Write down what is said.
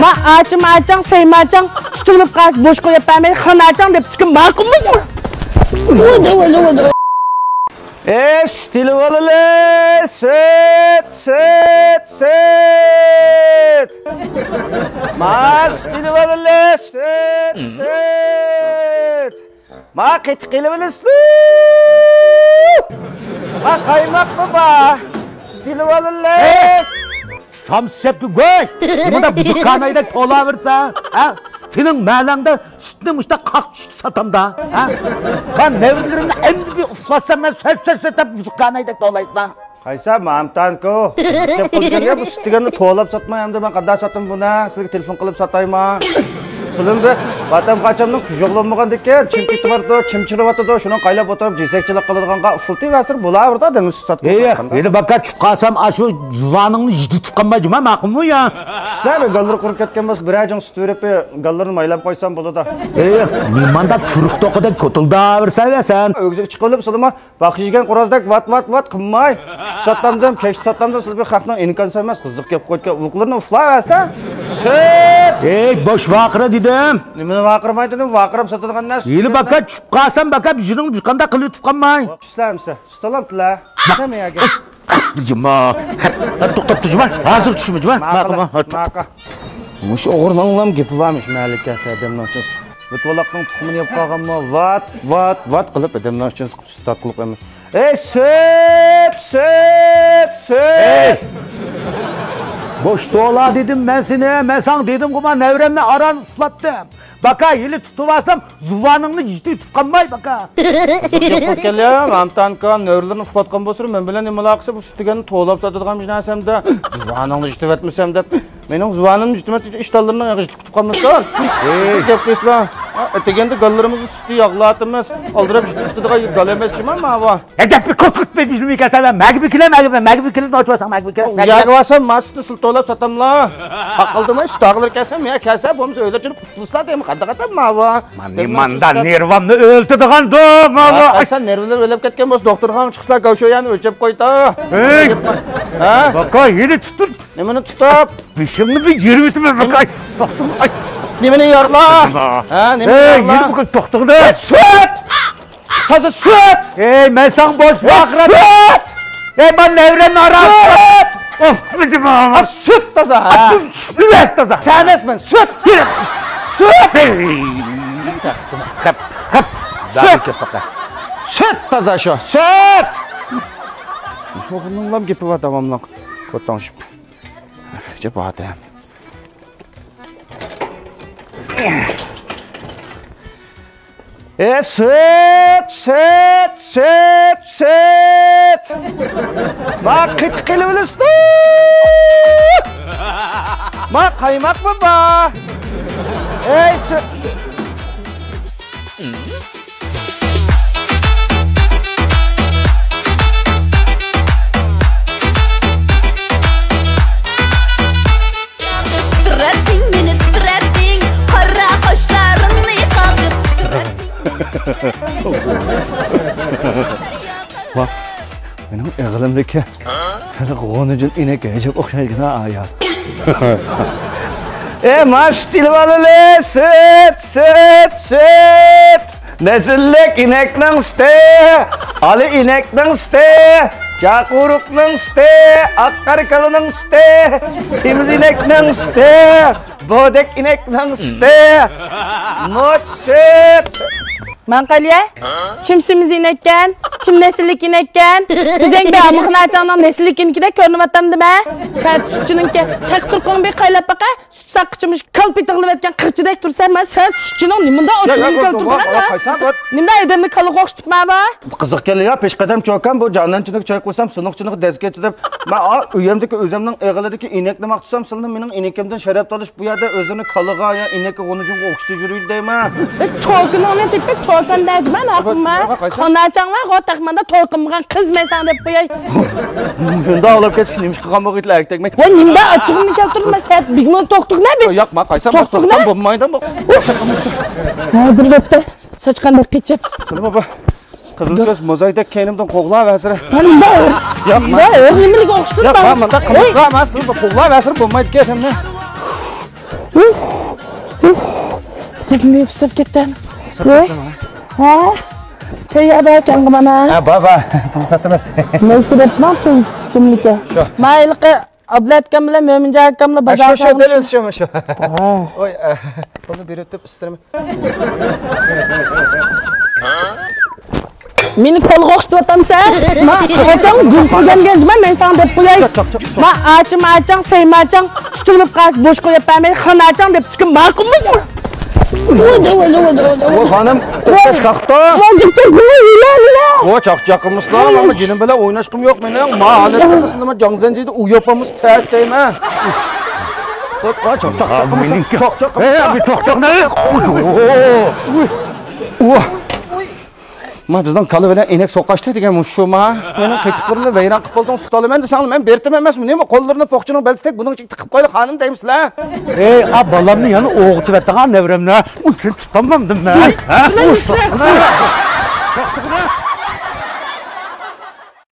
Ma açang seymachang tutulup qaz boş qo'yib bermay xonachang deb tukim ma'qulmi? Stili bolalar, set. Ma stili bolalar, set. Ma qitqili bilasizmi? Ma qaymoq baba. Stili bolalar. Samsepki goy. Nimada buzuqanayda to'laversan, ha? Senin ma'langda sütning usta qaq tushdi satamda, ha? Ben nevrilerimni endi bir uflatsam ben söp buzuqanayda to'laysan. Qaysa mamtanko. Deb qo'yganlar bu sütganni to'lab sotmayamda men qanday sotim buni? Sizga telefon qilib sotayman. Silimda vatam qachamning kujog'lanmagan ekan, chim ketib bordi, chim chiriyotdi, shuni qaylab o'tirib jezakchilik qiladiganqa ufulti vasir bo'laverdi demi sotib. Endi baka chiqqasam ashu juvoningni yitib qolmaydi ma'qulmi ya? Sizlar gallar qurib ketgan bo'lsa, bir ajing sut berib, gallarni maylab qo'ysam bo'ladi. Nimanda quruq to'qidan ko'tildaversan. O'g'zik chiqilib silma, baxshigan qo'razdak vat qilmay. Sottamdim, kech sottamdim, siz bir xalqning inkonsa emas, qiziq kelib qo'ygan o'qlarni uflayversan. Bosh vaqira dedim. Nimani vaqirmaydi dedim, vaqirib sotadigan narsa. Yili baka chiqqasam baka bijining qanday qilib tutqanmay. Ishlamsa, stolamtlar. Nima yo'q? Juma. To'xtab juma. Hozir tushma juma. Maqa. Mush o'g'irlangan gapi varmış malikasi adamlar uchun. Bitvolaqning tuxumini yeb qolganmi? Vat qilib adamlar uchun stat qilib qo'yman. Set. Boş to'la dedim ben seni, ben sana dedim ki ben nevremle aran ıslattım. Baka yili tutuvasam zuvanını ciddi tutkanmay baka. Kızık yapıp geliyorum, amtankan, növrlerini uflatkan bolsun, ben bilen imalaksı bu sütügenin toğlap satıdığım jinasem de, zuvanını ciddi etmesem de, benim zuvanının ciddi iştallarından yakışık tutkanmışlar. Kızık yapıysın, etegende gallarımızı sütü yağlatımız, aldırıp ciddi tutuduğu gal emez çimen mi hava? Ecep bir kut be bizim ikasem ben, Məgbikile ne açıyorsan Məgbikile? Yağlasam, masıtı sıltoğlap satamla, akıldıma iş dağılır kesem ya, kesem, bu müze öyle çınıp uflusla deyim. Qanday mava? Nimanda nervamni o'ltirdigan do'm mava. Aysan nervlar o'lib ketgan bo'lsa, doktorxon chiqishlar gavshoyani o'lchab qo'ydi. Ha? Baka yili tutib. Nimani tutib? Bishimni bir yurib bitma baka. Nimani yorla? Ha, nimani yorla? Yili baka to'xtadi. Süt! Toza süt! Men sen boş vaqira. Süt! Ben nevremni arab. Bizim mama. Süt toza. Üves toza. Sen esmen süt. Süt! Hep. Süt toza şu. Süt! Şu bununla gibi var devamlı. Kotanışıp. Cep hadi. Süt! Bak kıtkılı bilirsin. Bak kaymak baba. Süt! Bak, benim eğilimdeki qo'nijin inek ejib o'xshaydigina ayol. Mastil balalar, süt. Nesillik inekning sütü, ali inekning sütü, Çaqurukning sütü, Akkarikalının sütü, semiz inekning sütü, Bodek inekning sütü, Not süt. Manqalya? Kim semiz inekkan? Kim nesillik inekkan? Bizeng be mixnachangning nesilliknikida ko'rinayotamdimi? Sat sutchininki taq turqon bir qaylab baqa, sut saqqichimish kalpi tig'ilib yotgan qirchidek tursa, men sat sutchining nimada o'tirib turibman. Nimda edimni qiliq o'xshatibman-ba? Qiziq kelya, peshqadam cho'kan bu jonlanchilik choy qo'ysam, siniqchilik dezga deb, men uyimdagi o'zimning eg'ilidagi inekni maqtusam, silni mening inekimdan sharaf olish bu yerda o'zini qaliga ya inekka g'unujunga o'xshitib yuruydi deyman. Cho'kinoni tepib cho'kandajman, aqlma. Xonachanglar qo'taqmanda to'qimgan qizmaysan deb qo'yay. Shunda olib ketish nima qilgan bo'g'itlar aytmak. Voy, nimda ochig'ini keltirmasat, bigmon to'qtiqnabi? Yo'q, men qaysam to'qtiqsam bo'lmaydi-mi? Hozir bo'pti. Sochqanda pichib. Sini baba. Qizilko'z mozaydek keynimdan qo'g'lar vasiri. Nimda? Yo'q, nimaga o'xshatib? Yo'q, menda qilishga emas, qo'g'lar vasiri bo'lmaydi-ku endi. Sekin nefsim ketdi. Ha? Tayyorda ekan mana. Ha, baba, fursat emas. Nusratma kimniki? Mayli, ablatgan bilan Mo'minjon akam bilan bozor qilamiz. Shu. Oy, bunu bir ötüp istirme. Meni qo'lga o'xshatyapsan. Ma qachon gul qilganman men sana deb qo'yay. Ma achim, saymachang, tutilib qaz bo'sh qo'yapman. Men xonachang deb chiqib ma'qulmi? O hanım, sakto. O çaqçaqımızlar ama cinim bilan o'ynashqim yo'q mening. Mahalet qilmasam jongzanjida u yapamiz ters deyman. Çaq. Bir to'xtaq ne? Ma bizdan kalı bilan enek soqqashdi degan mushuma. Meni qetiqirni vayron qilib qolding, sutolaman desang, men bertim emasmi? Nima qo'llarini po'qchining belgisdak buning ichiga tiqib qo'yli xonim deymizlar. Balamni yana o'g'itib etgan nevremni. Sen tutamamdim men.